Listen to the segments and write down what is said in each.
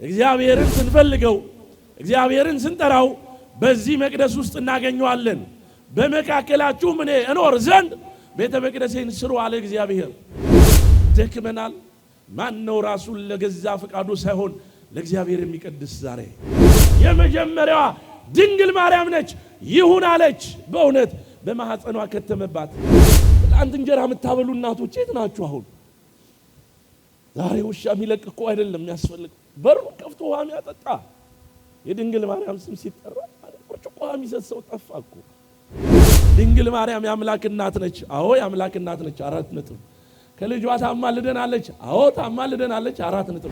እግዚአብሔርን ስንፈልገው እግዚአብሔርን ስንጠራው በዚህ መቅደስ ውስጥ እናገኘዋለን። በመካከላችሁ እኔ እኖር ዘንድ ቤተ መቅደሴን ስሩ አለ እግዚአብሔር። ደክመናል። ማን ነው ራሱን ለገዛ ፈቃዱ ሳይሆን ለእግዚአብሔር የሚቀድስ? ዛሬ የመጀመሪያዋ ድንግል ማርያም ነች። ይሁን አለች። በእውነት በማህፀኗ ከተመባት። አንድ እንጀራ የምታበሉ እናቶች የት ናችሁ? አሁን ዛሬ ውሻ የሚለቅ እኮ አይደለም የሚያስፈልግ፣ በሩ ከፍቶ ውሃ የሚያጠጣ የድንግል ማርያም ስም ሲጠራ ብርጭቆ ውሃ የሚሰጥ ሰው ጠፋ እኮ። ድንግል ማርያም የአምላክ እናት ነች። አዎ የአምላክ እናት ነች። 4 ነጥብ። ከልጇ ታማልደናለች። አዎ ታማልደናለች። 4 ነጥብ።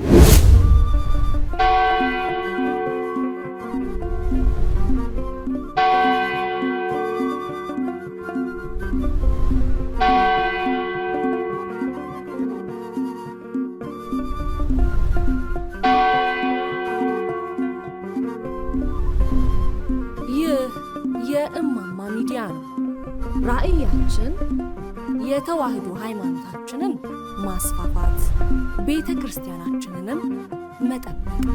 የእማማ ሚዲያ ነው። ራዕያችን የተዋህዶ ሃይማኖታችንን ማስፋፋት፣ ቤተ ክርስቲያናችንንም መጠበቅ።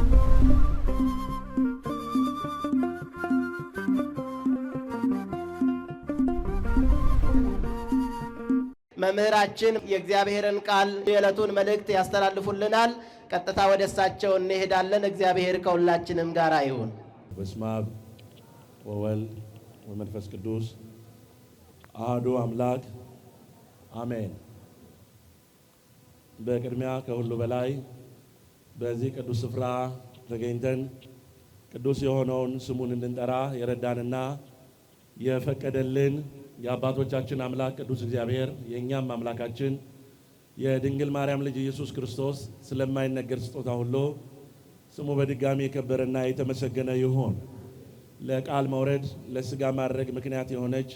መምህራችን የእግዚአብሔርን ቃል የዕለቱን መልእክት ያስተላልፉልናል። ቀጥታ ወደ እሳቸው እንሄዳለን። እግዚአብሔር ከሁላችንም ጋር ይሁን። በስመ አብ ወወልድ ወመንፈስ ቅዱስ አሐዱ አምላክ አሜን። በቅድሚያ ከሁሉ በላይ በዚህ ቅዱስ ስፍራ ተገኝተን ቅዱስ የሆነውን ስሙን እንድንጠራ የረዳንና የፈቀደልን የአባቶቻችን አምላክ ቅዱስ እግዚአብሔር የእኛም አምላካችን የድንግል ማርያም ልጅ ኢየሱስ ክርስቶስ ስለማይነገር ስጦታ ሁሉ ስሙ በድጋሚ የከበረና የተመሰገነ ይሁን። ለቃል መውረድ ለስጋ ማድረግ ምክንያት የሆነች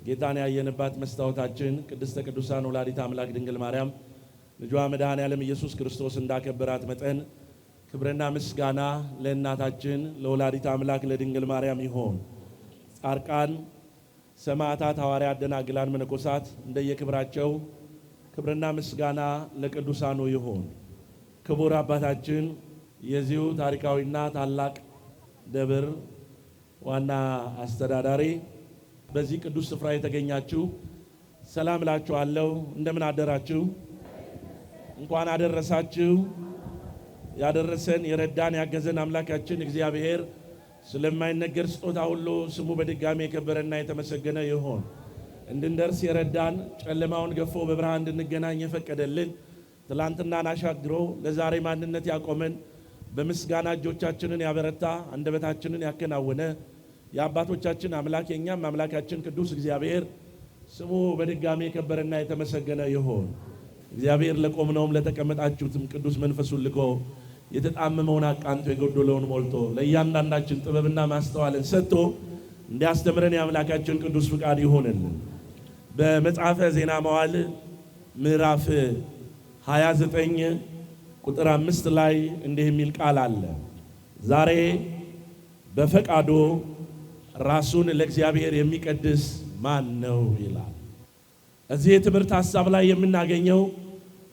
ጌታን ያየንባት መስታወታችን ቅድስተ ቅዱሳን ወላዲተ አምላክ ድንግል ማርያም ልጇ መድኃኔዓለም ኢየሱስ ክርስቶስ እንዳከበራት መጠን ክብርና ምስጋና ለእናታችን ለወላዲተ አምላክ ለድንግል ማርያም ይሁን። ጻድቃን፣ ሰማዕታት፣ ሐዋርያት፣ ደናግላን፣ መነኮሳት እንደየክብራቸው ክብርና ምስጋና ለቅዱሳኑ ይሁን። ክቡር አባታችን የዚሁ ታሪካዊና ታላቅ ደብር ዋና አስተዳዳሪ፣ በዚህ ቅዱስ ስፍራ የተገኛችሁ ሰላም እላችኋለሁ። እንደምን አደራችሁ? እንኳን አደረሳችሁ። ያደረሰን የረዳን ያገዘን አምላካችን እግዚአብሔር ስለማይነገር ስጦታ ሁሉ ስሙ በድጋሚ የከበረና የተመሰገነ ይሁን። እንድንደርስ የረዳን፣ ጨለማውን ገፎ በብርሃን እንድንገናኝ የፈቀደልን፣ ትላንትናን አሻግሮ ለዛሬ ማንነት ያቆመን፣ በምስጋና እጆቻችንን ያበረታ፣ አንደበታችንን ያከናወነ የአባቶቻችን አምላክ የኛም አምላካችን ቅዱስ እግዚአብሔር ስሙ በድጋሚ የከበረና የተመሰገነ ይሁን። እግዚአብሔር ለቆምነውም ለተቀመጣችሁትም ቅዱስ መንፈሱን ልኮ የተጣመመውን አቃንቶ የጎደለውን ሞልቶ ለእያንዳንዳችን ጥበብና ማስተዋልን ሰጥቶ እንዲያስተምረን የአምላካችን ቅዱስ ፍቃድ ይሆንልን። በመጽሐፈ ዜና መዋዕል ምዕራፍ 29 ቁጥር 5 ላይ እንዲህ የሚል ቃል አለ። ዛሬ በፈቃዱ ራሱን ለእግዚአብሔር የሚቀድስ ማን ነው ይላል። እዚህ የትምህርት ሐሳብ ላይ የምናገኘው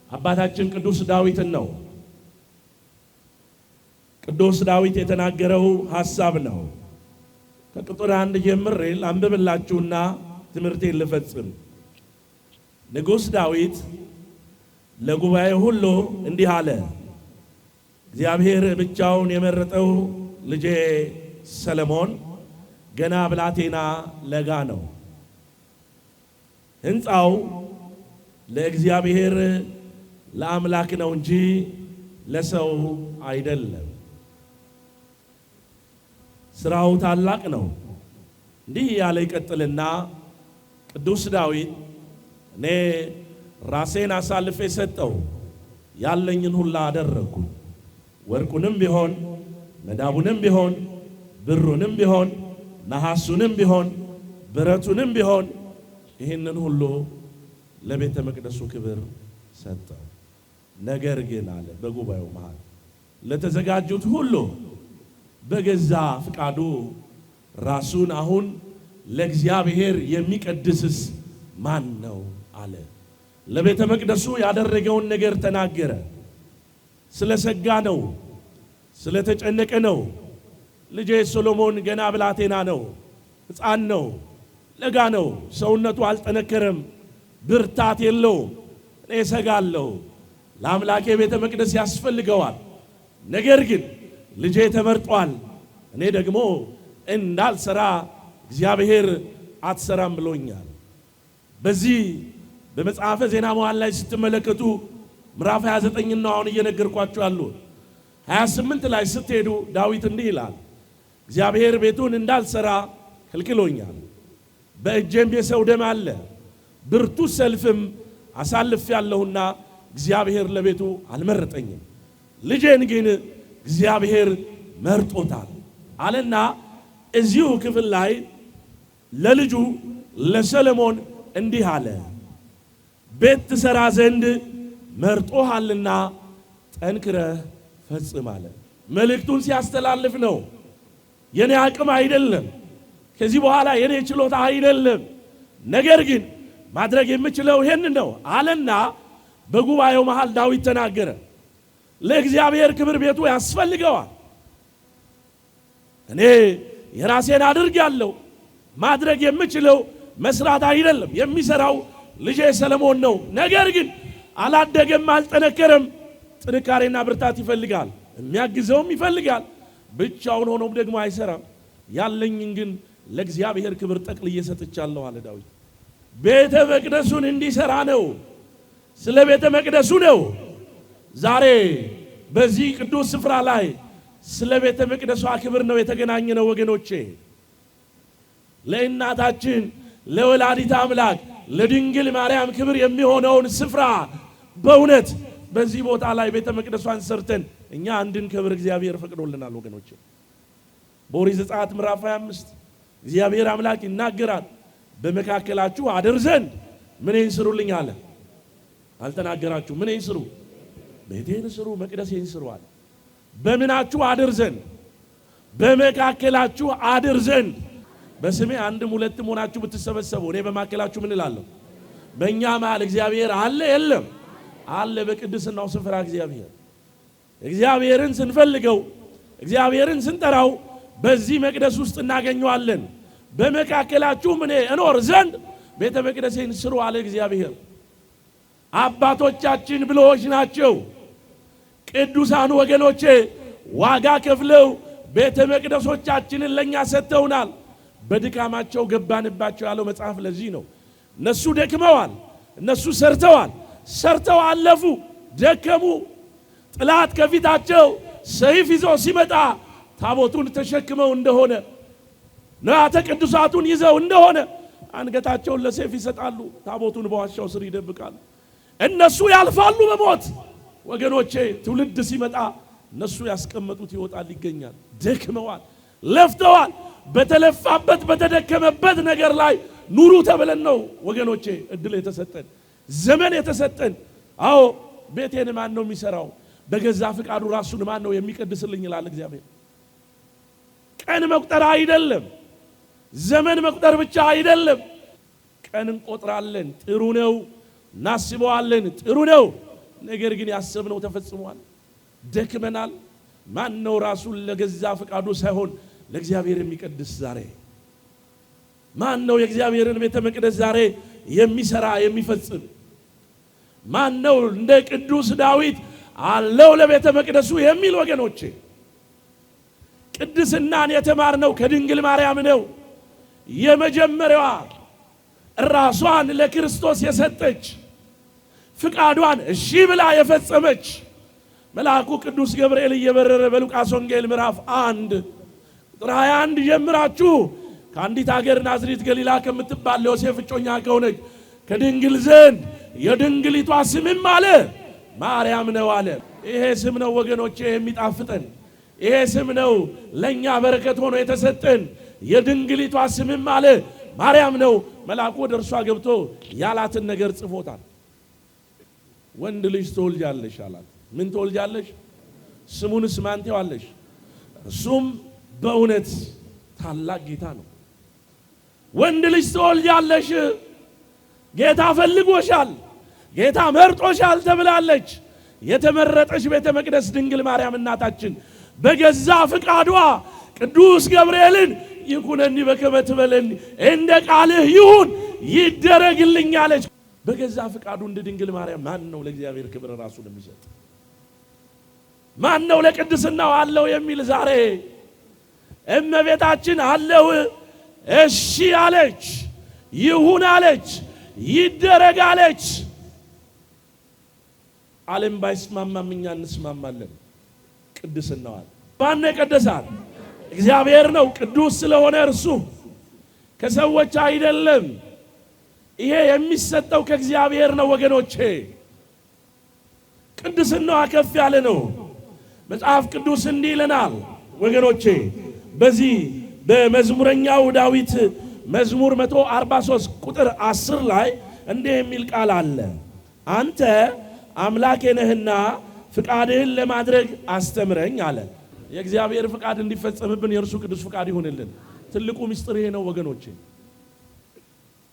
አባታችን ቅዱስ ዳዊትን ነው። ቅዱስ ዳዊት የተናገረው ሐሳብ ነው። ከቁጥር 1 ጀምሬ ላንብብላችሁና ትምህርቴን ልፈጽም። ንጉሥ ዳዊት ለጉባኤ ሁሉ እንዲህ አለ። እግዚአብሔር ብቻውን የመረጠው ልጄ ሰለሞን ገና ብላቴና ለጋ ነው። ሕንፃው ለእግዚአብሔር ለአምላክ ነው እንጂ ለሰው አይደለም። ስራው ታላቅ ነው። እንዲህ ያለ ይቀጥልና ቅዱስ ዳዊት እኔ ራሴን አሳልፌ ሰጠው፣ ያለኝን ሁላ አደረግኩ፣ ወርቁንም ቢሆን መዳቡንም ቢሆን ብሩንም ቢሆን ነሐሱንም ቢሆን ብረቱንም ቢሆን ይህንን ሁሉ ለቤተ መቅደሱ ክብር ሰጠው። ነገር ግን አለ በጉባኤው መሃል ለተዘጋጁት ሁሉ በገዛ ፍቃዱ ራሱን አሁን ለእግዚአብሔር የሚቀድስስ ማን ነው አለ። ለቤተ መቅደሱ ያደረገውን ነገር ተናገረ። ስለሰጋ ነው፣ ስለተጨነቀ ነው። ልጄ ሰሎሞን ገና ብላቴና ነው፣ ሕፃን ነው፣ ለጋ ነው፣ ሰውነቱ አልጠነከረም፣ ብርታት የለውም። እኔ እሰጋለሁ፣ ለአምላኬ ቤተ መቅደስ ያስፈልገዋል። ነገር ግን ልጄ ተመርጧል፣ እኔ ደግሞ እንዳልሰራ እግዚአብሔር አትሰራም ብሎኛል። በዚህ በመጽሐፈ ዜና መዋዕል ላይ ስትመለከቱ ምዕራፍ 29 ነው አሁን እየነገርኳችሁ ያለው። 28 ላይ ስትሄዱ ዳዊት እንዲህ ይላል፣ እግዚአብሔር ቤቱን እንዳልሰራ ከልክሎኛል፣ በእጄም የሰው ደም አለ፣ ብርቱ ሰልፍም አሳልፍ ያለሁና እግዚአብሔር ለቤቱ አልመረጠኝም፣ ልጄን ግን እግዚአብሔር መርጦታል አለና እዚሁ ክፍል ላይ ለልጁ ለሰሎሞን እንዲህ አለ፣ ቤት ትሰራ ዘንድ መርጦሃልና ጠንክረህ ፈጽም አለ። መልእክቱን ሲያስተላልፍ ነው። የኔ አቅም አይደለም፣ ከዚህ በኋላ የኔ ችሎታ አይደለም፣ ነገር ግን ማድረግ የምችለው ይሄን ነው አለና በጉባኤው መሃል ዳዊት ተናገረ። ለእግዚአብሔር ክብር ቤቱ ያስፈልገዋል። እኔ የራሴን አድርጋለሁ፣ ማድረግ የምችለው መስራት አይደለም፣ የሚሰራው ልጄ ሰሎሞን ነው። ነገር ግን አላደገም፣ አልጠነከረም። ጥንካሬና ብርታት ይፈልጋል፣ የሚያግዘውም ይፈልጋል። ብቻውን ሆኖም ደግሞ አይሰራም። ያለኝን ግን ለእግዚአብሔር ክብር ጠቅልዬ ሰጥቻለሁ አለ ዳዊት። ቤተ መቅደሱን እንዲሰራ ነው፣ ስለ ቤተ መቅደሱ ነው። ዛሬ በዚህ ቅዱስ ስፍራ ላይ ስለ ቤተ መቅደሷ ክብር ነው የተገናኘ ነው ወገኖቼ። ለእናታችን ለወላዲተ አምላክ ለድንግል ማርያም ክብር የሚሆነውን ስፍራ በእውነት በዚህ ቦታ ላይ ቤተ መቅደሷን ሰርተን እኛ እንድንከብር እግዚአብሔር ፈቅዶልናል ወገኖቼ። በኦሪት ዘጸአት ምዕራፍ 25 እግዚአብሔር አምላክ ይናገራል፣ በመካከላችሁ አድር ዘንድ ምንን ስሩልኝ አለ። አልተናገራችሁ? ምንን ስሩ? ቤቴን ስሩ፣ መቅደሴን ስሩ አለ። በምናችሁ አድር ዘንድ? በመካከላችሁ አድር ዘንድ። በስሜ አንድም ሁለትም ሆናችሁ ብትሰበሰቡ እኔ በመካከላችሁ ምን እላለሁ? በእኛ መሃል እግዚአብሔር አለ የለም? አለ። በቅድስናው ስፍራ እግዚአብሔርን ስንፈልገው፣ እግዚአብሔርን ስንጠራው በዚህ መቅደስ ውስጥ እናገኘዋለን። በመካከላችሁ እኔ እኖር ዘንድ ቤተ መቅደሴን ስሩ አለ እግዚአብሔር። አባቶቻችን ብልሆች ናቸው። ቅዱሳን ወገኖቼ ዋጋ ከፍለው ቤተ መቅደሶቻችንን ለኛ ሰጥተውናል። በድካማቸው ገባንባቸው ያለው መጽሐፍ ለዚህ ነው። እነሱ ደክመዋል፣ እነሱ ሰርተው አለፉ፣ ደከሙ። ጥላት ከፊታቸው ሰይፍ ይዞ ሲመጣ ታቦቱን ተሸክመው እንደሆነ ንዋያተ ቅዱሳቱን ይዘው እንደሆነ አንገታቸውን ለሰይፍ ይሰጣሉ፣ ታቦቱን በዋሻው ስር ይደብቃሉ። እነሱ ያልፋሉ በሞት። ወገኖቼ ትውልድ ሲመጣ እነሱ ያስቀመጡት ይወጣል ይገኛል። ደክመዋል፣ ለፍተዋል። በተለፋበት በተደከመበት ነገር ላይ ኑሩ ተብለን ነው ወገኖቼ እድል የተሰጠን፣ ዘመን የተሰጠን። አዎ ቤቴን ማን ነው የሚሰራው? በገዛ ፍቃዱ ራሱን ማን ነው የሚቀድስልኝ ይላል እግዚአብሔር። ቀን መቁጠር አይደለም፣ ዘመን መቁጠር ብቻ አይደለም። ቀን እንቆጥራለን፣ ጥሩ ነው፣ እናስበዋለን፣ ጥሩ ነው። ነገር ግን ያሰብነው ተፈጽሟል? ደክመናል። ማን ነው ራሱን ለገዛ ፍቃዱ ሳይሆን ለእግዚአብሔር የሚቀድስ ዛሬ? ማን ነው የእግዚአብሔርን ቤተ መቅደስ ዛሬ የሚሰራ የሚፈጽም? ማን ነው እንደ ቅዱስ ዳዊት አለው ለቤተ መቅደሱ የሚል? ወገኖቼ ቅድስናን የተማርነው ከድንግል ማርያም ነው። የመጀመሪያዋ ራሷን ለክርስቶስ የሰጠች ፍቃዷን እሺ ብላ የፈጸመች መልአኩ ቅዱስ ገብርኤል እየበረረ በሉቃስ ወንጌል ምዕራፍ 1 ቁጥር 21 ጀምራችሁ ከአንዲት ሀገር ናዝሬት ገሊላ ከምትባል ለዮሴፍ እጮኛ ከሆነች ከድንግል ዘንድ የድንግሊቷ ስምም አለ ማርያም ነው አለ። ይሄ ስም ነው ወገኖቼ የሚጣፍጠን። ይሄ ስም ነው ለኛ በረከት ሆኖ የተሰጠን። የድንግሊቷ ስምም አለ ማርያም ነው። መልአኩ ወደ እርሷ ገብቶ ያላትን ነገር ጽፎታል። ወንድ ልጅ ትወልጃለሽ አላት። ምን ትወልጃለሽ? ስሙንስ ማን ትይዋለሽ? እሱም በእውነት ታላቅ ጌታ ነው። ወንድ ልጅ ትወልጃለሽ፣ ጌታ ፈልጎሻል፣ ጌታ መርጦሻል ተብላለች። የተመረጠች ቤተ መቅደስ ድንግል ማርያም እናታችን በገዛ ፍቃዷ ቅዱስ ገብርኤልን ይኩነኒ በከመ ትበለኒ እንደ ቃልህ ይሁን ይደረግልኝ አለች። በገዛ ፍቃዱ እንደ ድንግል ማርያም ማን ነው ለእግዚአብሔር ክብር ራሱን የሚሰጥ? ማን ነው ለቅድስናው አለው የሚል? ዛሬ እመቤታችን አለው እሺ አለች፣ ይሁን አለች፣ ይደረግ አለች። ዓለም ባይስማማም እኛ እንስማማለን። ቅድስናዋል ማን ነው የቀደሳት? እግዚአብሔር ነው። ቅዱስ ስለሆነ እርሱ ከሰዎች አይደለም። ይሄ የሚሰጠው ከእግዚአብሔር ነው ወገኖቼ። ቅድስናዋ ከፍ ያለ ነው። መጽሐፍ ቅዱስ እንዲህ ይለናል ወገኖቼ። በዚህ በመዝሙረኛው ዳዊት መዝሙር 143 ቁጥር 10 ላይ እንዲህ የሚል ቃል አለ። አንተ አምላኬ ነህና ፍቃድህን ለማድረግ አስተምረኝ አለ። የእግዚአብሔር ፍቃድ እንዲፈጸምብን የእርሱ ቅዱስ ፍቃድ ይሁንልን። ትልቁ ምስጢር ይሄ ነው ወገኖቼ።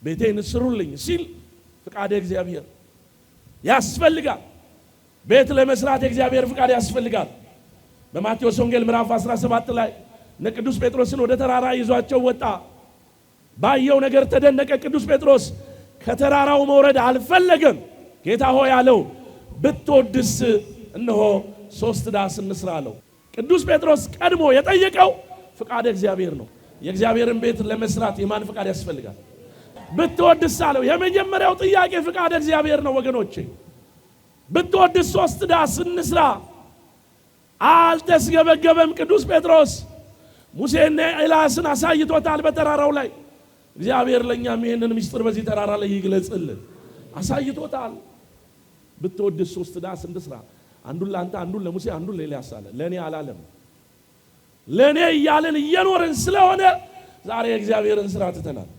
ቤቴን ስሩልኝ ሲል ፍቃድ እግዚአብሔር ያስፈልጋል። ቤት ለመስራት የእግዚአብሔር ፍቃድ ያስፈልጋል። በማቴዎስ ወንጌል ምዕራፍ 17 ላይ ቅዱስ ጴጥሮስን ወደ ተራራ ይዟቸው ወጣ። ባየው ነገር ተደነቀ። ቅዱስ ጴጥሮስ ከተራራው መውረድ አልፈለገም። ጌታ ሆይ አለው፣ ብትወድስ እነሆ 3 ዳስ እንስራ አለው። ቅዱስ ጴጥሮስ ቀድሞ የጠየቀው ፍቃድ እግዚአብሔር ነው። የእግዚአብሔርን ቤት ለመስራት የማን ፍቃድ ያስፈልጋል? ብትወድስ አለው። የመጀመሪያው ጥያቄ ፍቃድ እግዚአብሔር ነው ወገኖቼ። ብትወድስ 3 ዳስ እንስራ። አልተስገበገበም ቅዱስ ጴጥሮስ። ሙሴና ኤልያስን አሳይቶታል በተራራው ላይ። እግዚአብሔር ለኛም ይሄንን ምስጢር በዚህ ተራራ ላይ ይግለጽልን አሳይቶታል። ብትወድስ 3 ዳስ እንስራ፣ አንዱን ለአንተ፣ አንዱን ለሙሴ፣ አንዱን ለኤልያስ አለ። ለኔ አላለም። ለኔ እያልን እየኖርን ስለሆነ ዛሬ እግዚአብሔርን ስራ ትተናል።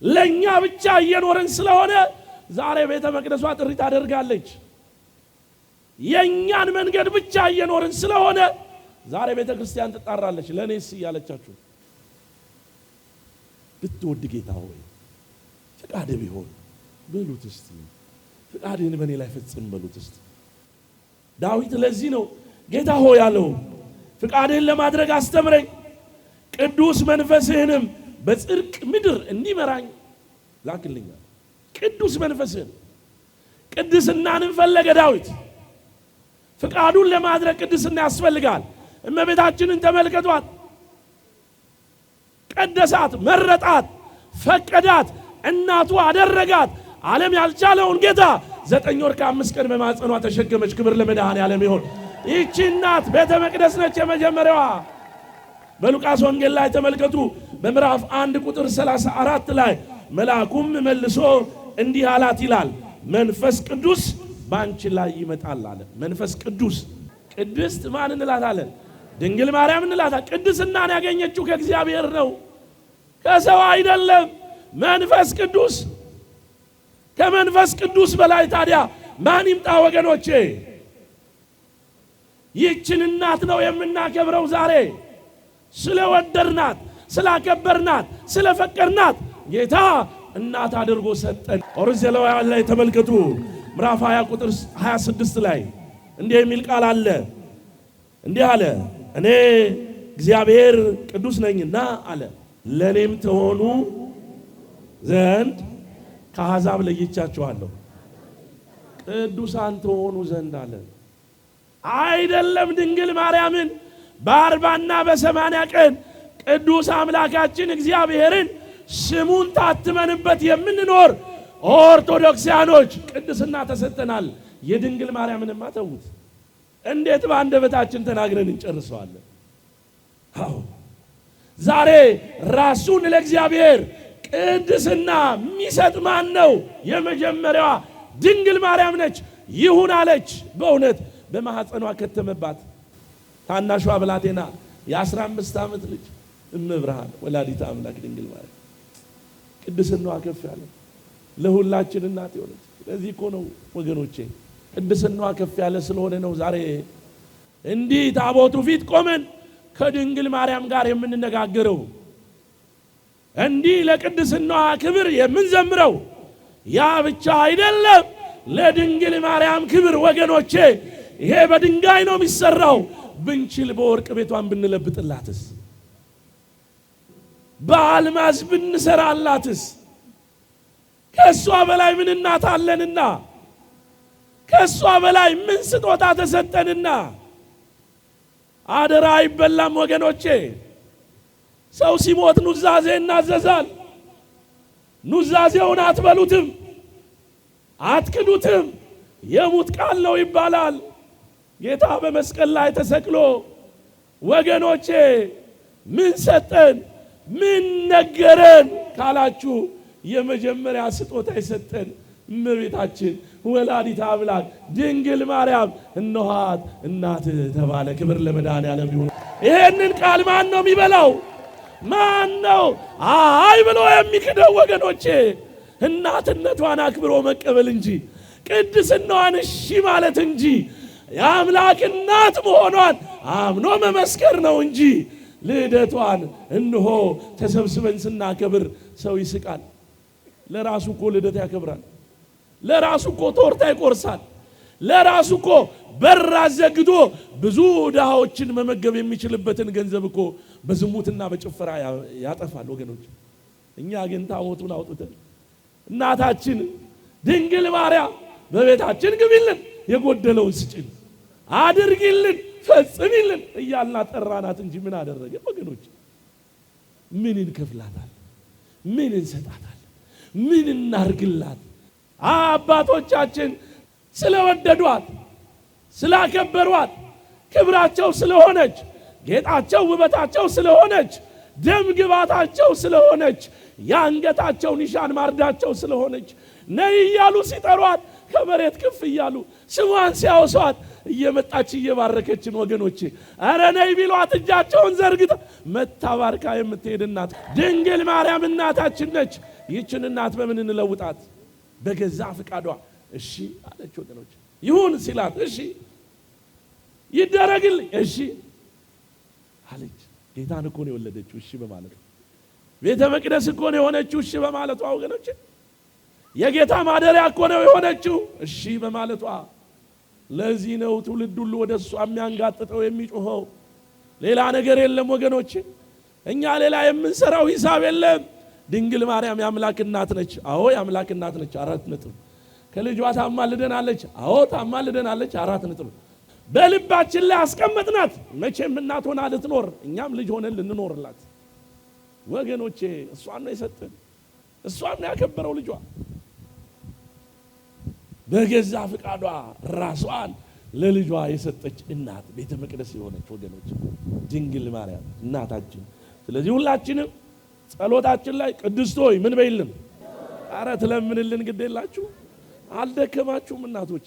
ለኛ ብቻ እየኖርን ስለሆነ ዛሬ ቤተ መቅደሷ ጥሪ ታደርጋለች። የኛን መንገድ ብቻ እየኖርን ስለሆነ ዛሬ ቤተ ክርስቲያን ትጣራለች። ለኔስ እያለቻችሁ ብትወድ ጌታ ሆይ ፍቃድ ቢሆን በሉት እስቲ፣ ፍቃድህን በእኔ ላይ ፈጽም በሉት እስቲ። ዳዊት ለዚህ ነው ጌታ ሆይ ያለው፣ ፍቃድህን ለማድረግ አስተምረኝ፣ ቅዱስ መንፈስህንም በጽድቅ ምድር እንዲመራኝ ላክልኛል። ቅዱስ መንፈስህን፣ ቅድስናንም ፈለገ ዳዊት። ፍቃዱን ለማድረግ ቅድስና ያስፈልጋል። እመቤታችንን ተመልከቷት። ቀደሳት፣ መረጣት፣ ፈቀዳት፣ እናቱ አደረጋት። ዓለም ያልቻለውን ጌታ 9 ወር ከ5 ቀን በማጸኗ ተሸከመች። ክብር ለመድኃኔዓለም ይሁን። ይህቺ እናት ቤተ መቅደስ ነች የመጀመሪያዋ። በሉቃስ ወንጌል ላይ ተመልከቱ። በምዕራፍ 1 ቁጥር 34 ላይ መልአኩም መልሶ እንዲህ አላት ይላል፣ መንፈስ ቅዱስ ባንቺ ላይ ይመጣል አለ። መንፈስ ቅዱስ። ቅድስት ማን እንላታለን? ድንግል ማርያም እንላታለን። ቅድስናን ያገኘችው ከእግዚአብሔር ነው፣ ከሰው አይደለም። መንፈስ ቅዱስ። ከመንፈስ ቅዱስ በላይ ታዲያ ማን ይምጣ ወገኖቼ? ይህችን እናት ነው የምናከብረው ዛሬ። ስለወደድናት፣ ስላከበርናት፣ ስለፈቀርናት ጌታ እናት አድርጎ ሰጠን። ኦሪት ዘሌዋውያን ላይ ተመልከቱ። ምዕራፍ 20 ቁጥር 26 ላይ እንዲህ የሚል ቃል አለ። እንዲህ አለ፣ እኔ እግዚአብሔር ቅዱስ ነኝና አለ፣ ለኔም ተሆኑ ዘንድ ከአሕዛብ ለይቻችኋለሁ። ቅዱሳን ተሆኑ ዘንድ አለ። አይደለም ድንግል ማርያምን በ40ና በ80 ቀን ቅዱስ አምላካችን እግዚአብሔርን ስሙን ታትመንበት የምንኖር ኦርቶዶክሳኖች ቅድስና ተሰጥተናል። የድንግል ማርያምንማ ተዉት። እንዴት በአንደበታችን ተናግረን እንጨርሰዋለን? አዎ ዛሬ ራሱን ለእግዚአብሔር ቅድስና የሚሰጥ ማን ነው? የመጀመሪያዋ ድንግል ማርያም ነች። ይሁን አለች። በእውነት በማኅፀኗ ከተመባት። ታናሿ ብላቴና የ15 ዓመት ልጅ እመብርሃን ወላዲተ አምላክ ድንግል ማርያም ቅድስናዋ ከፍ ያለ ለሁላችን እናት የሆነች። ስለዚህ እኮ ነው ወገኖቼ ቅድስናዋ ከፍ ያለ ስለሆነ ነው ዛሬ እንዲህ ታቦቱ ፊት ቆመን ከድንግል ማርያም ጋር የምንነጋገረው፣ እንዲህ ለቅድስናዋ ክብር የምንዘምረው። ያ ብቻ አይደለም፣ ለድንግል ማርያም ክብር ወገኖቼ ይሄ በድንጋይ ነው የሚሰራው፣ ብንችል በወርቅ ቤቷን ብንለብጥላትስ? በአልማዝ ብንሰራላትስ? ከሷ በላይ ምን እናት አለንና? ከሷ በላይ ምን ስጦታ ተሰጠንና? አደራ አይበላም ወገኖቼ። ሰው ሲሞት ኑዛዜ እናዘዛል። ኑዛዜውን አትበሉትም፣ አትክዱትም፣ የሙት ቃል ነው ይባላል። ጌታ በመስቀል ላይ ተሰቅሎ ወገኖቼ ምን ሰጠን? ምን ነገረን ካላችሁ የመጀመሪያ ስጦታ የሰጠን እመቤታችን ወላዲተ አምላክ ድንግል ማርያም እነኋት እናትህ ተባለ። ክብር ለመድኃኔዓለም ይሁን። ይሄንን ቃል ማን ነው የሚበላው? ማን ነው አይ ብሎ የሚክደው? ወገኖቼ እናትነቷን አክብሮ መቀበል እንጂ ቅድስናዋን እሺ ማለት እንጂ የአምላክ እናት መሆኗን አምኖ መመስከር ነው እንጂ ልደቷን እንሆ ተሰብስበን ስናከብር ሰው ይስቃል። ለራሱ እኮ ልደት ያከብራል። ለራሱ እኮ ቶርታ ይቆርሳል። ለራሱ እኮ በር አዘግቶ ብዙ ድሃዎችን መመገብ የሚችልበትን ገንዘብ እኮ በዝሙትና በጭፈራ ያጠፋል ወገኖች። እኛ ግን ታቦቱን አውጥተን እናታችን ድንግል ማርያም በቤታችን ግቢልን፣ የጎደለውን ስጭን፣ አድርጊልን፣ ፈጽሚልን እያልና ጠራናት እንጂ ምን አደረገ ወገኖች? ምን እንከፍላታል? ምን እንሰጣታል? ምን እናርግላት? አባቶቻችን ስለወደዷት ስላከበሯት ክብራቸው ስለሆነች ጌጣቸው ውበታቸው ስለሆነች ደም ግባታቸው ስለሆነች የአንገታቸው ኒሻን ማርዳቸው ስለሆነች ነይ እያሉ ሲጠሯት ከመሬት ከፍ እያሉ ስሟን ሲያወሷት እየመጣች እየባረከችን ወገኖቼ፣ አረ ነይ ቢሏት እጃቸውን ዘርግታ መታባርካ የምትሄድ እናት ድንግል ማርያም እናታችን ነች። ይህችን እናት በምን እንለውጣት? በገዛ ፍቃዷ እሺ አለች ወገኖች። ይሁን ሲላት እሺ፣ ይደረግልኝ እሺ አለች። ጌታን እኮ ነው የወለደችው እሺ በማለቷ። ቤተ መቅደስ እኮ ነው የሆነችው እሺ በማለቷ ወገኖች። የጌታ ማደሪያ እኮ ነው የሆነችው እሺ በማለቷ። ለዚህ ነው ትውልድ ሁሉ ወደ እሷ የሚያንጋጥጠው የሚጮኸው። ሌላ ነገር የለም ወገኖች። እኛ ሌላ የምንሰራው ሂሳብ የለም። ድንግል ማርያም የአምላክ እናት ነች። አዎ የአምላክ እናት ነች። 4 ነጥብ። ከልጇ ታማልደናለች። አዎ ታማልደናለች። 4 ነጥብ። በልባችን ላይ አስቀመጥናት። መቼም እናት ሆና ልትኖር እኛም ልጅ ሆነን ልንኖርላት ወገኖቼ። እሷን ነው የሰጠን፣ እሷን ነው ያከበረው ልጇ። በገዛ ፍቃዷ ራሷን ለልጇ የሰጠች እናት ቤተ መቅደስ የሆነች ወገኖች ድንግል ማርያም እናታችን። ስለዚህ ሁላችንም ጸሎታችን ላይ ቅድስት ሆይ ምን በይልን? ኧረ ትለምንልን ግድ የላችሁ። አልደከማችሁም እናቶች?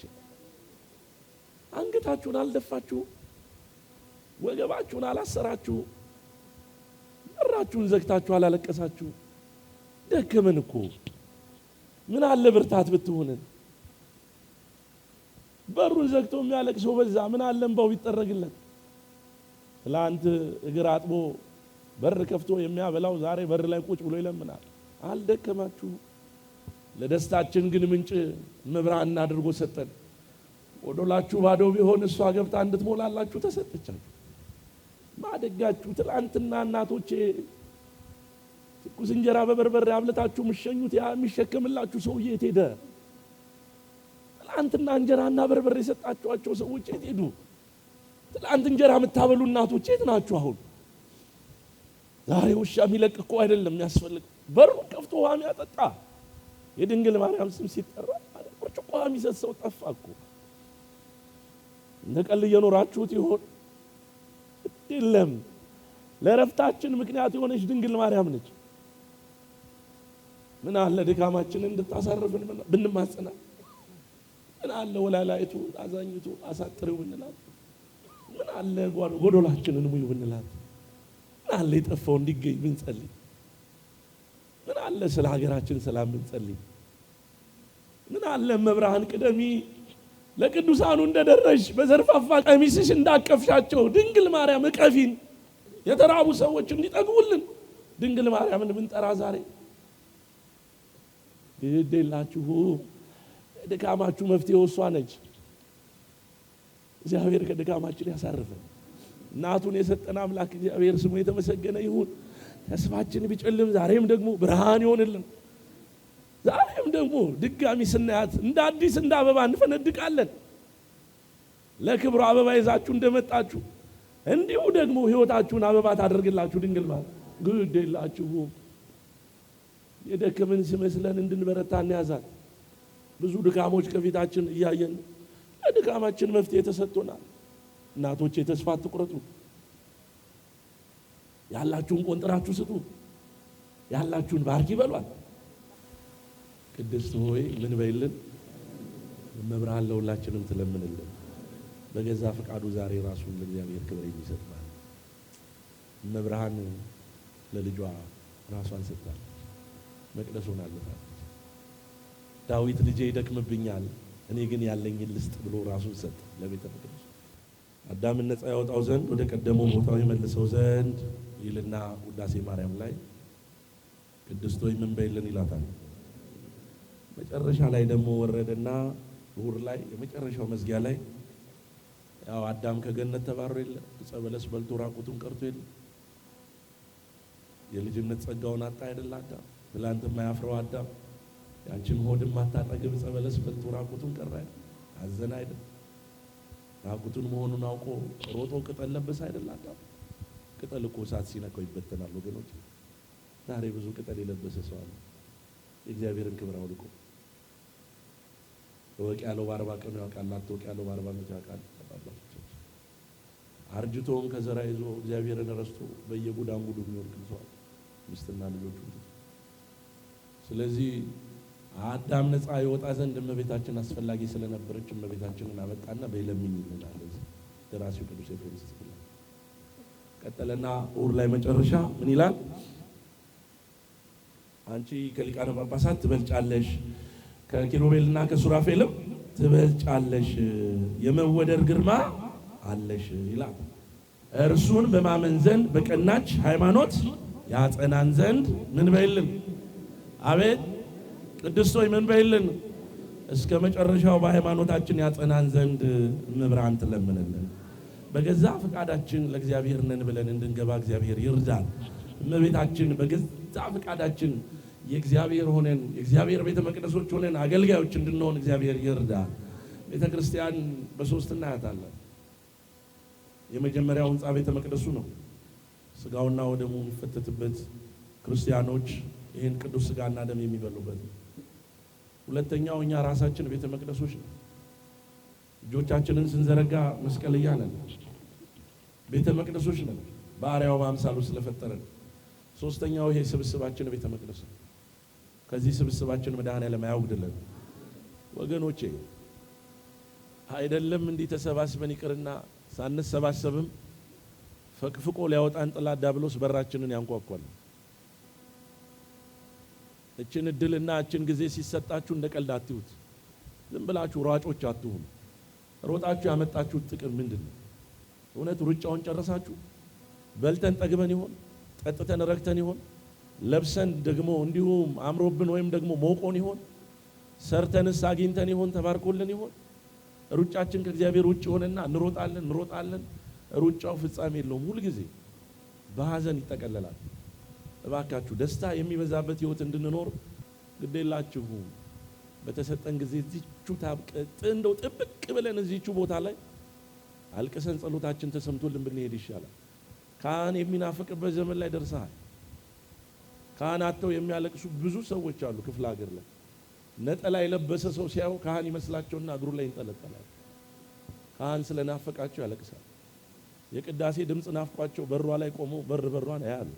አንገታችሁን አልደፋችሁ? ወገባችሁን አላሰራችሁ? በራችሁን ዘግታችሁ አላለቀሳችሁ? ደከመን እኮ ምን አለ ብርታት ብትሆንን። በሩን ዘግቶ የሚያለቅሰው በዛ። ምን አለ እንባው ቢጠረግለት። ትላንት እግር አጥቦ በር ከፍቶ የሚያበላው ዛሬ በር ላይ ቁጭ ብሎ ይለምናል። አልደከማችሁ? ለደስታችን ግን ምንጭ መብራን አድርጎ ሰጠን። ወዶላችሁ ባዶ ቢሆን እሷ ገብታ እንድትሞላላችሁ ተሰጠቻችሁ። ማደጋችሁ ትላንትና እናቶቼ ትኩስ እንጀራ በበርበሬ አብለታችሁ ምሸኙት ያ የሚሸከምላችሁ ሰውዬ የት ሄደ? ትላንትና እንጀራና በርበሬ የሰጣችኋቸው ሰዎች የት ሄዱ? ትላንት እንጀራ የምታበሉ እናቶች የት ናችሁ አሁን? ዛሬ ውሻ የሚለቅ እኮ አይደለም የሚያስፈልግ፣ በሩን ከፍቶ ውሃ የሚያጠጣ የድንግል ማርያም ስም ሲጠራ ብርጭቆ ውሃ የሚሰጥ ሰው ጠፋ እኮ። እንደ ቀልድ እየኖራችሁት ይሆን? የለም። ለረፍታችን ምክንያት የሆነች ድንግል ማርያም ነች። ምን አለ ድካማችንን እንድታሳርፍን ብንማጸናት? ምን አለ ወላላይቱ አዛኝቱ አሳጥሪው ብንላት? ምን አለ ጎዶላችንን ሙዩ ብንላት? ምን አለ የጠፋው እንዲገኝ ብንጸልይ? ምን አለ ስለ ሀገራችን ሰላም ብንጸልይ? ምን አለ መብርሃን ቅደሚ ለቅዱሳኑ እንደደረሽ በዘርፋፋ ቀሚስሽ እንዳቀፍሻቸው ድንግል ማርያም እቀፊን፣ የተራቡ ሰዎች እንዲጠግቡልን ድንግል ማርያምን ብንጠራ ዛሬ ግዴላችሁ። ድካማችሁ መፍትሄው እሷ ነች። እግዚአብሔር ከድካማችን ያሳርፈን። እናቱን የሰጠን አምላክ እግዚአብሔር ስሙ የተመሰገነ ይሁን። ተስፋችን ቢጨልም ዛሬም ደግሞ ብርሃን ይሆንልን። ዛሬም ደግሞ ድጋሚ ስናያት እንደ አዲስ እንደ አበባ እንፈነድቃለን። ለክብሩ አበባ ይዛችሁ እንደመጣችሁ እንዲሁ ደግሞ ሕይወታችሁን አበባ ታደርግላችሁ ድንግል ማለት ግድ የላችሁም። የደከመን ሲመስለን እንድንበረታ እንያዛል። ብዙ ድካሞች ከፊታችን እያየን ለድካማችን መፍትሄ ተሰጥቶናል። እናቶች የተስፋ አትቁረጡ። ያላችሁን ቆንጥራችሁ ስጡ። ያላችሁን ባርኪ በሏል። ቅድስት ሆይ ምን በይልን? መብርሃን ለሁላችንም ትለምንልን። በገዛ ፈቃዱ ዛሬ ራሱን ለእግዚአብሔር ክብር የሚሰጥ ማለት መብርሃን ለልጇ ራሷን ሰጥታለች። መቅደስ ሆናለች። ዳዊት ልጄ ይደክምብኛል እኔ ግን ያለኝን ልስጥ ብሎ ራሱን ሰጠ ለቤተ መቅደስ። አዳምን ነፃ ያወጣው ዘንድ ወደ ቀደመው ቦታው ይመልሰው ዘንድ ይልና ውዳሴ ማርያም ላይ ቅድስት ሆይ ምን በይልን ይላታል። መጨረሻ ላይ ደግሞ ወረደና እሑድ ላይ የመጨረሻው መዝጊያ ላይ ያው አዳም ከገነት ተባሮ የለ ዕፀ በለስ በልቶ ራቁቱን ቀርቶ የለ የልጅነት ጸጋውን አጣ አይደል አዳም። ትላንት የማያፍረው አዳም ያንቺን ሆድም ማታጠግብ ዕፀ በለስ በልቶ ራቁቱን ቀረ። አዘነ አይደል? ራቁቱን መሆኑን አውቆ ሮጦ ቅጠል ለበሰ አይደል አዳም። ቅጠል እኮ እሳት ሲነካው ይበተናል ወገኖች። ዛሬ ብዙ ቅጠል የለበሰ ሰው አለ የእግዚአብሔርን ክብር አውልቆ። ወቅ ያለው በ40 ቀኑ ያውቃል፣ አትወቅ ያለው በ40 ዓመቱ ያውቃል። አርጅቶም ከዘራ ይዞ እግዚአብሔርን ረስቶ በየጉዳንጉዱ የሚወድቅ ሰው ሚስትና ልጆቹ። ስለዚህ አዳም ነፃ ይወጣ ዘንድ እመቤታችን አስፈላጊ ስለነበረች እመቤታችንን አመጣና በይለምኝ ይላል ደራሲው ቅዱስ ኤፍሬም ይላል። ቀጠለና እሑድ ላይ መጨረሻ ምን ይላል? አንቺ ከሊቃነ ጳጳሳት ትበልጫለሽ፣ ከኪሩቤልና ከሱራፌልም ትበልጫለሽ፣ የመወደድ ግርማ አለሽ ይላል። እርሱን በማመን ዘንድ በቀናች ሃይማኖት ያጸናን ዘንድ ምን በይልን? አቤት ቅድስት ሆይ ምን በይልን? እስከ መጨረሻው በሃይማኖታችን ያጸናን ዘንድ መብርሃን ትለምንልን። በገዛ ፈቃዳችን ለእግዚአብሔር ነን ብለን እንድንገባ እግዚአብሔር ይርዳል። እመቤታችን በገዛ ፈቃዳችን የእግዚአብሔር ሆነን የእግዚአብሔር ቤተ መቅደሶች ሆነን አገልጋዮች እንድንሆን እግዚአብሔር ይርዳል። ቤተ ክርስቲያን በሶስት እናያታለን። የመጀመሪያው ሕንፃ ቤተ መቅደሱ ነው፣ ስጋውና ወደሙ የሚፈተትበት ክርስቲያኖች ይህን ቅዱስ ስጋና ደም የሚበሉበት። ሁለተኛው እኛ ራሳችን ቤተ መቅደሶች ነው። እጆቻችንን ስንዘረጋ መስቀልያ ነን፣ ቤተ መቅደሶች ነን፣ በአርአያው በአምሳሉ ስለፈጠረን። ሶስተኛው ይሄ ስብስባችን ቤተ መቅደስ ነው። ከዚህ ስብስባችን መድኃኔዓለም ያውግድልን ወገኖቼ። አይደለም እንዲህ ተሰባስበን ይቅርና ሳንሰባሰብም ፈቅፍቆ ሊያወጣን ጠላት ዲያብሎስ በራችንን ያንኳኳል። እችን እድልና እችን ጊዜ ሲሰጣችሁ እንደ ቀልድ አትዩት። ዝም ብላችሁ ሯጮች አትሁኑ። ሮጣችሁ ያመጣችሁት ጥቅም ምንድነው? እውነት ሩጫውን ጨረሳችሁ? በልተን ጠግበን ይሆን? ጠጥተን ረክተን ይሆን? ለብሰን ደግሞ እንዲሁም አምሮብን ወይም ደግሞ ሞቆን ይሆን? ሰርተንስ አግኝተን ይሆን? ተባርኮልን ይሆን? ሩጫችን ከእግዚአብሔር ውጭ ሆነና እንሮጣለን። ሩጫው ፍጻሜ የለውም። ሁሉ ጊዜ በሐዘን ይጠቀለላል። እባካችሁ ደስታ የሚበዛበት ህይወት እንድንኖር ግዴላችሁ። በተሰጠን ጊዜ እዚቹ እንደው ጥብቅ ብለን እዚቹ ቦታ ላይ አልቅሰን ጸሎታችን ተሰምቶልን ብንሄድ ይሻላል። ካህን የሚናፍቅበት ዘመን ላይ ደርሰሃል። ካህን አጥተው የሚያለቅሱ ብዙ ሰዎች አሉ ክፍለ ሀገር ላይ። ነጠላ የለበሰ ሰው ሲያዩ ካህን ይመስላቸውና እግሩ ላይ ይንጠለጠላል። ካህን ስለናፈቃቸው ያለቅሳል። የቅዳሴ ድምፅ ናፍቋቸው በሯ ላይ ቆመው በሯን ያያሉ።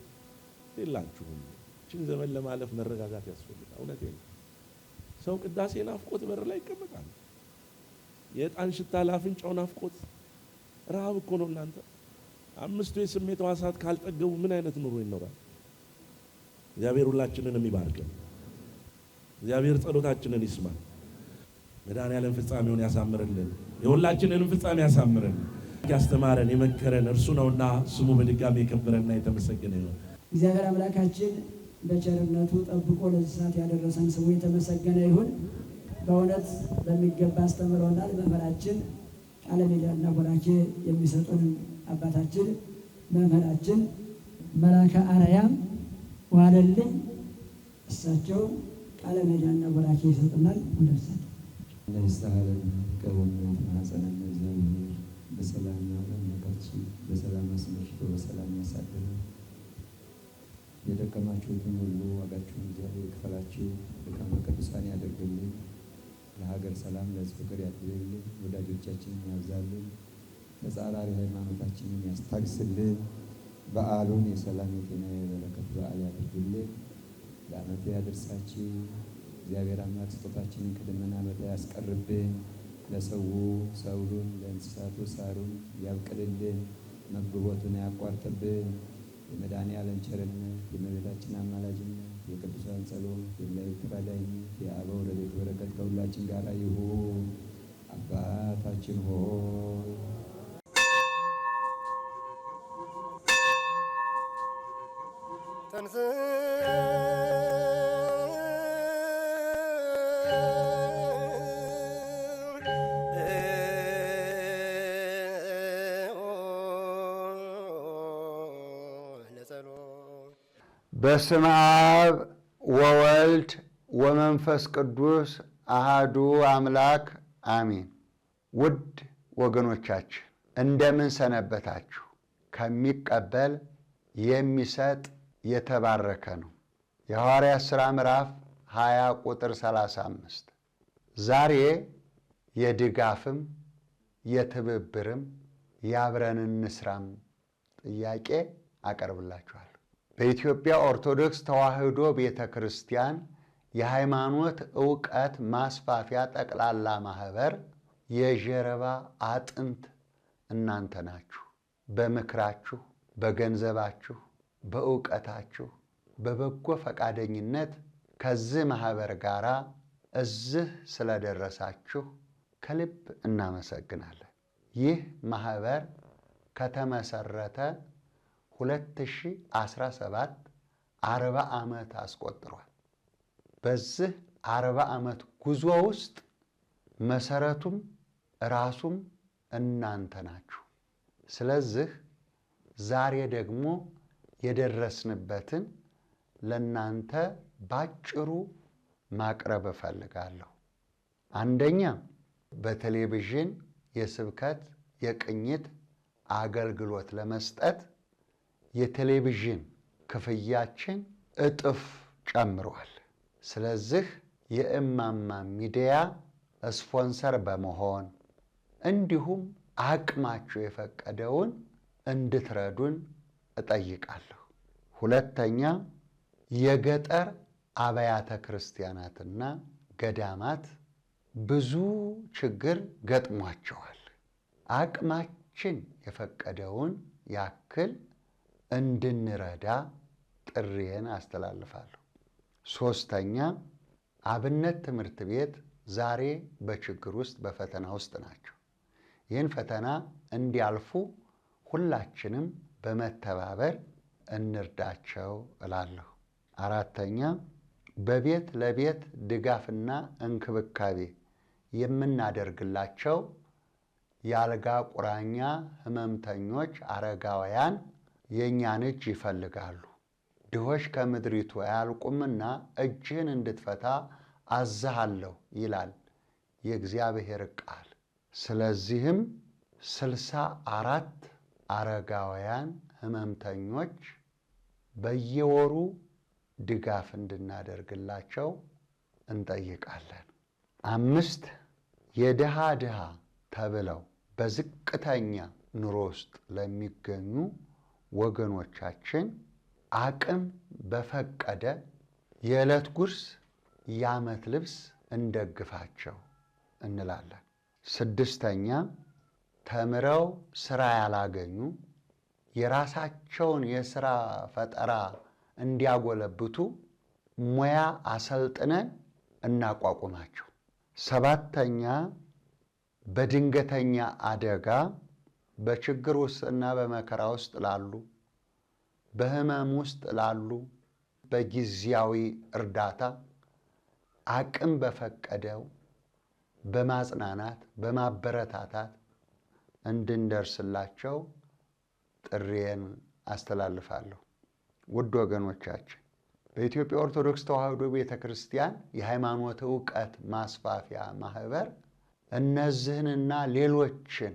ይላችሁም እቺን ዘመን ለማለፍ መረጋጋት ያስፈልጋል። እውነቴን ነው። ሰው ቅዳሴ ናፍቆት በር ላይ ይቀመጣል። የዕጣን ሽታ ለአፍንጫው ናፍቆት ረሃብ እኮ ነው እናንተ። አምስቱ የስሜት ሕዋሳት ካልጠገቡ ምን አይነት ኑሮ ይኖራል? እግዚአብሔር ሁላችንንም ይባርከን። እግዚአብሔር ጸሎታችንን ይስማ። መድኃኔዓለም ፍጻሜውን ያሳምርልን፣ የሁላችንንም ፍጻሜ ያሳምርልን። ያስተማረን የመከረን እርሱ ነውና ስሙ በድጋሚ የከበረና የተመሰገነ ይሁን። እግዚአብሔር አምላካችን በቸርነቱ ጠብቆ ለዚህ ሰዓት ያደረሰን ስሙ የተመሰገነ ይሁን። በእውነት በሚገባ አስተምሮናል። መምህራችን ቃለ ሚዲያና ቡራኬ የሚሰጡን አባታችን መምህራችን መላከ አርያም ዋለልኝ እሳቸው ቃለ ምዕዳንና ቡራኬ ይሰጡናል። ወደሳቸው ለስተሃለን ከወንነት ማህፀነን እግዚአብሔር በሰላም ያመጣችሁ በሰላም አስመሽቶ በሰላም ያሳደረ የደከማችሁትን ሁሉ ዋጋችሁን እግዚአብሔር ይክፈላችሁ። ድካመ ቅዱሳን ያደርግልን። ለሀገር ሰላም ለሕዝብ ፍቅር ያድርግልን። ወዳጆቻችንን ያብዛልን። ተጻራሪ ሃይማኖታችንን ያስታግስልን። በዓሉን የሰላም የጤና የበረከት በዓል ያድርግልን። ለዓመቱ ያደርሳችሁ። እግዚአብሔር አምላክ ስጦታችንን ከደመና በላይ ያስቀርብን። ለሰው ሰውሉን ለእንስሳቱ ሳሩን ያብቅልልን። መግቦቱን ያቋርጥብን። የመድኃኔዓለም ቸርነት የእመቤታችን አማላጅነት የቅዱሳን ጸሎት የመላእክት ተራዳኢነት የአበው ረድኤት በረከት ከሁላችን ጋር ይሁን። አባታችን ሆይ በስመ አብ ወወልድ ወመንፈስ ቅዱስ አሃዱ አምላክ አሜን። ውድ ወገኖቻችን እንደምን ሰነበታችሁ? ከሚቀበል የሚሰጥ የተባረከ ነው። የሐዋርያት ሥራ ምዕራፍ 20 ቁጥር 35 ዛሬ የድጋፍም የትብብርም የአብረን እንስራም ጥያቄ አቀርብላችኋለሁ። በኢትዮጵያ ኦርቶዶክስ ተዋሕዶ ቤተ ክርስቲያን የሃይማኖት ዕውቀት ማስፋፊያ ጠቅላላ ማኅበር የጀርባ አጥንት እናንተ ናችሁ። በምክራችሁ፣ በገንዘባችሁ፣ በዕውቀታችሁ፣ በበጎ ፈቃደኝነት ከዚህ ማኅበር ጋር እዚህ ስለደረሳችሁ ከልብ እናመሰግናለን። ይህ ማኅበር ከተመሠረተ 2017 40 ዓመት አስቆጥሯል። በዚህ 40 ዓመት ጉዞ ውስጥ መሰረቱም ራሱም እናንተ ናችሁ። ስለዚህ ዛሬ ደግሞ የደረስንበትን ለእናንተ ባጭሩ ማቅረብ እፈልጋለሁ። አንደኛ በቴሌቪዥን የስብከት የቅኝት አገልግሎት ለመስጠት የቴሌቪዥን ክፍያችን እጥፍ ጨምሯል። ስለዚህ የእማማ ሚዲያ ስፖንሰር በመሆን እንዲሁም አቅማችሁ የፈቀደውን እንድትረዱን እጠይቃለሁ። ሁለተኛ የገጠር አብያተ ክርስቲያናትና ገዳማት ብዙ ችግር ገጥሟቸዋል። አቅማችን የፈቀደውን ያክል እንድንረዳ ጥሪዬን አስተላልፋለሁ። ሶስተኛ አብነት ትምህርት ቤት ዛሬ በችግር ውስጥ በፈተና ውስጥ ናቸው። ይህን ፈተና እንዲያልፉ ሁላችንም በመተባበር እንርዳቸው እላለሁ። አራተኛ በቤት ለቤት ድጋፍና እንክብካቤ የምናደርግላቸው የአልጋ ቁራኛ ህመምተኞች አረጋውያን የእኛን እጅ ይፈልጋሉ። ድሆች ከምድሪቱ አያልቁምና እጅህን እንድትፈታ አዝሃለሁ ይላል የእግዚአብሔር ቃል። ስለዚህም 64 አረጋውያን ህመምተኞች በየወሩ ድጋፍ እንድናደርግላቸው እንጠይቃለን። 5 የድሃ ተብለው በዝቅተኛ ኑሮ ውስጥ ለሚገኙ ወገኖቻችን አቅም በፈቀደ የዕለት ጉርስ የዓመት ልብስ እንደግፋቸው እንላለን። 6ኛ ተምረው ሥራ ያላገኙ የራሳቸውን የሥራ ፈጠራ እንዲያጎለብቱ ሙያ አሰልጥነን እናቋቁማቸው። 7ኛ በድንገተኛ አደጋ በችግር ውስጥና በመከራ ውስጥ ላሉ፣ በህመም ውስጥ ላሉ በጊዜያዊ እርዳታ አቅም በፈቀደው በማጽናናት በማበረታታት እንድንደርስላቸው ጥሪዬን አስተላልፋለሁ። ውድ ወገኖቻችን በኢትዮጵያ ኦርቶዶክስ ተዋሕዶ ቤተ ክርስቲያን የሃይማኖት ዕውቀት ማስፋፊያ ማህበር እነዚህንና ሌሎችን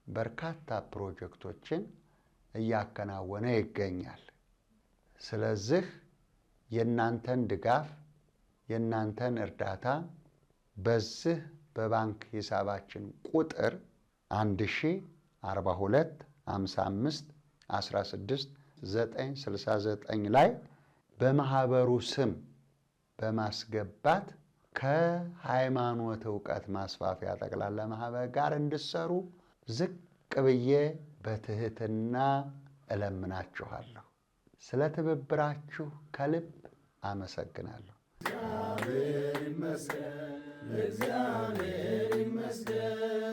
በርካታ ፕሮጀክቶችን እያከናወነ ይገኛል። ስለዚህ የእናንተን ድጋፍ የእናንተን እርዳታ በዚህ በባንክ ሂሳባችን ቁጥር 1042 55 16 969 ላይ በማህበሩ ስም በማስገባት ከሃይማኖት ዕውቀት ማስፋፊያ ጠቅላላ ማህበር ጋር እንድትሰሩ ዝቅ ብዬ በትህትና እለምናችኋለሁ። ስለ ትብብራችሁ ከልብ አመሰግናለሁ። እግዚአብሔር ይመስገን፣ እግዚአብሔር ይመስገን።